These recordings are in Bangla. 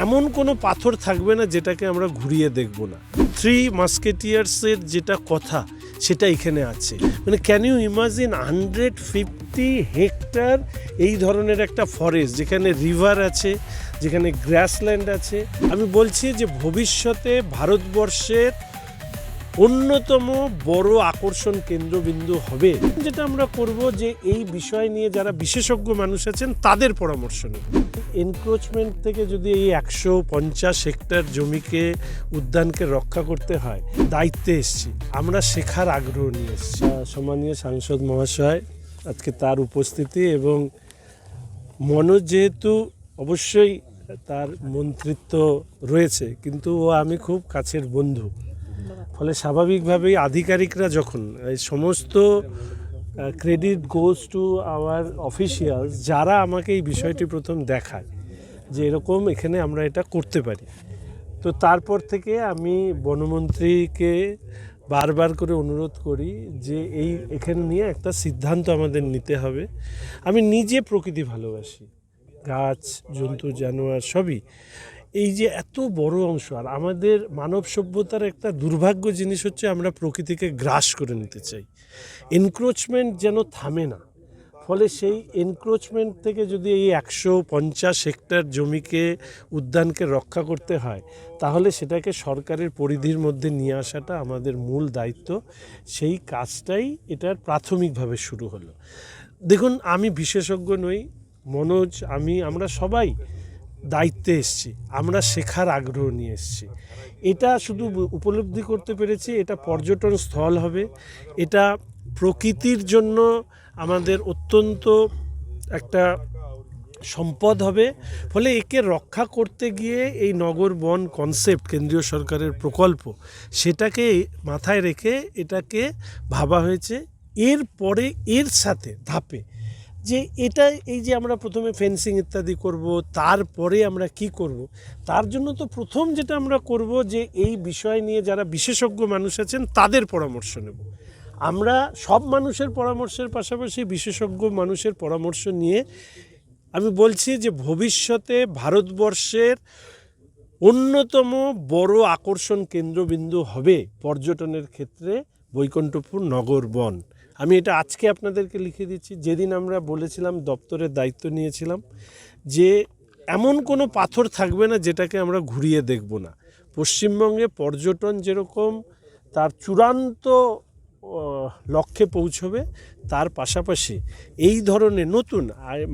এমন কোনো পাথর থাকবে না যেটাকে আমরা ঘুরিয়ে দেখব না। থ্রি মাস্কেটিয়ার্সের যেটা কথা সেটা এখানে আছে। মানে ক্যান ইউ ইমাজিন 150 হেক্টর এই ধরনের একটা ফরেস্ট, যেখানে রিভার আছে, যেখানে গ্রাসল্যান্ড আছে। আমি বলছি যে ভবিষ্যতে ভারতবর্ষের অন্যতম বড় আকর্ষণ কেন্দ্রবিন্দু হবে। যেটা আমরা করব যে এই বিষয় নিয়ে যারা বিশেষজ্ঞ মানুষ আছেন তাদের পরামর্শ নেব। এনক্রোচমেন্ট থেকে যদি এই 150 হেক্টর জমিকে, উদ্যানকে রক্ষা করতে হয়, দায়িত্বে এসেছি, আমরা শেখার আগ্রহ নিয়ে এসেছি। সম্মানীয় সাংসদ মহাশয়, আজকে তার উপস্থিতি এবং মনোজ যেহেতু অবশ্যই তার মন্ত্রিত্ব রয়েছে, কিন্তু ও আমি খুব কাছের বন্ধু, ফলে স্বাভাবিকভাবেই আধিকারিকরা যখন এই সমস্ত credit goes to our officials, যারা আমাকে এই বিষয়টি প্রথম দেখায় যে এরকম এখানে আমরা এটা করতে পারি। তো তারপর থেকে আমি বনমন্ত্রীকে বারবার করে অনুরোধ করি যে এখানে নিয়ে একটা সিদ্ধান্ত আমাদের নিতে হবে। আমি নিজে প্রকৃতি ভালোবাসি, গাছ, জন্তু, জানোয়ার সবই। এই যে এত বড় অংশ, আর আমাদের মানব সভ্যতার একটা দুর্ভাগ্য জিনিস হচ্ছে আমরা প্রকৃতিকে গ্রাস করে নিতে চাই। এনক্রোচমেন্ট যেন থামে না, ফলে সেই এনক্রোচমেন্ট থেকে যদি এই 150 হেক্টর জমিকে, উদ্যানকে রক্ষা করতে হয়, তাহলে সেটাকে সরকারের পরিধির মধ্যে নিয়ে আসাটা আমাদের মূল দায়িত্ব। সেই কাজটাই এটার প্রাথমিকভাবে শুরু হলো। দেখুন, আমি বিশেষজ্ঞ নই, মনোজ, আমরা সবাই দায়িত্বে এসেছি, আমরা শেখার আগ্রহ নিয়ে এসেছি। এটা শুধু উপলব্ধি করতে পেরেছি এটা পর্যটন স্থল হবে, এটা প্রকৃতির জন্য আমাদের অত্যন্ত একটা সম্পদ হবে। ফলে একে রক্ষা করতে গিয়ে এই নগর বন কনসেপ্ট, কেন্দ্রীয় সরকারের প্রকল্প, সেটাকে মাথায় রেখে এটাকে ভাবা হয়েছে। এরপরে এর সাথে ধাপে যে এটা, এই যে আমরা প্রথমে ফেন্সিং ইত্যাদি করব, তারপরে আমরা কি করব, তার জন্য তো প্রথম যেটা আমরা করব যে এই বিষয় নিয়ে যারা বিশেষজ্ঞ মানুষ আছেন তাদের পরামর্শ নেব। আমরা সব মানুষের পরামর্শের পাশাপাশি বিশেষজ্ঞ মানুষের পরামর্শ নিয়ে আমি বলছি যে ভবিষ্যতে ভারতবর্ষের অন্যতম বড় আকর্ষণ কেন্দ্রবিন্দু হবে পর্যটনের ক্ষেত্রে বৈকুণ্ঠপুর নগর বন। আমি এটা আজকে আপনাদেরকে লিখে দিচ্ছি। যেদিন আমরা বলেছিলাম, দপ্তরের দায়িত্ব নিয়েছিলাম, যে এমন কোনো পাথর থাকবে না যেটাকে আমরা ঘুরিয়ে দেখব না। পশ্চিমবঙ্গে পর্যটন যেরকম তার চূড়ান্ত লক্ষ্যে পৌঁছবে, তার পাশাপাশি এই ধরনের নতুন,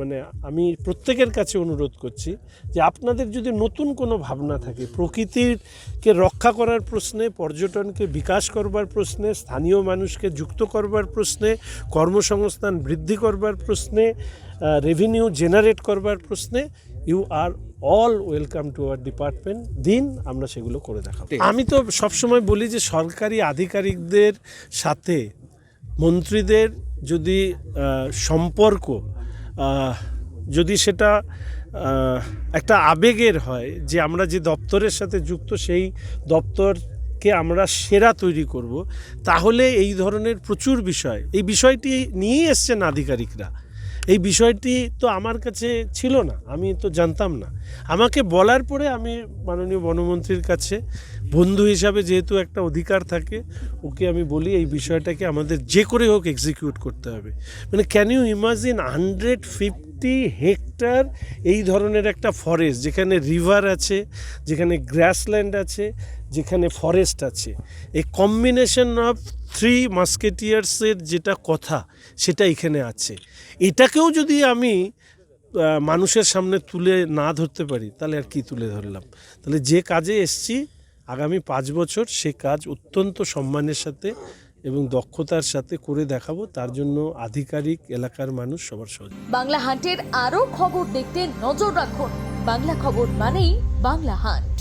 মানে আমি প্রত্যেকের কাছে অনুরোধ করছি যে আপনাদের যদি নতুন কোনো ভাবনা থাকে, প্রকৃতিকে রক্ষা করার প্রশ্নে, পর্যটনকে বিকাশ করবার প্রশ্নে, স্থানীয় মানুষকে যুক্ত করবার প্রশ্নে, কর্মসংস্থান বৃদ্ধি করবার প্রশ্নে, রেভিনিউ জেনারেট করবার প্রশ্নে, you are all welcome to our department. দিন, আমরা সেগুলো করে দেখাবো। আমি তো সবসময় বলি যে সরকারি আধিকারিকদের সাথে মন্ত্রীদের যদি সম্পর্ক, যদি সেটা একটা আবেগের হয়, যে আমরা যে দপ্তরের সাথে যুক্ত সেই দপ্তরকে আমরা সেরা তৈরি করব, তাহলে এই ধরনের প্রচুর বিষয়, এই বিষয়টি নিয়েই এসছেন আধিকারিকরা। এই বিষয়টি তো আমার কাছে ছিল না, আমি তো জানতাম না। আমাকে বলার পরে আমি মাননীয় বনমন্ত্রীর কাছে বন্ধু হিসাবে, যেহেতু একটা অধিকার থাকে, ওকে আমি বলি এই বিষয়টাকে আমাদের যে করে হোক এক্সিকিউট করতে হবে। মানে ক্যান ইউ ইমাজিন 150 হেক্টর এই ধরনের একটা ফরেস্ট, যেখানে রিভার আছে, যেখানে গ্রাসল্যান্ড আছে, যেখানে ফরেস্ট আছে, এই কম্বিনেশন অফ থ্রি মাস্কেটিয়ার্সের যেটা কথা সেটা এখানে আছে। এটাকেও যদি আমি মানুষের সামনে তুলে না ধরতে পারি, তাহলে আর কি তুলে ধরলাম? তাহলে যে কাজে এসছি আগামী 5 বছর সে কাজ অত্যন্ত সম্মানের সাথে এবং দক্ষতার সাথে করে দেখাবো। তার জন্য আধিকারিক, এলাকার মানুষ সবার সহযোগিতা। বাংলা হান্টের আরও খবর দেখতে নজর রাখুন। বাংলা খবর মানেই বাংলা হান্ট।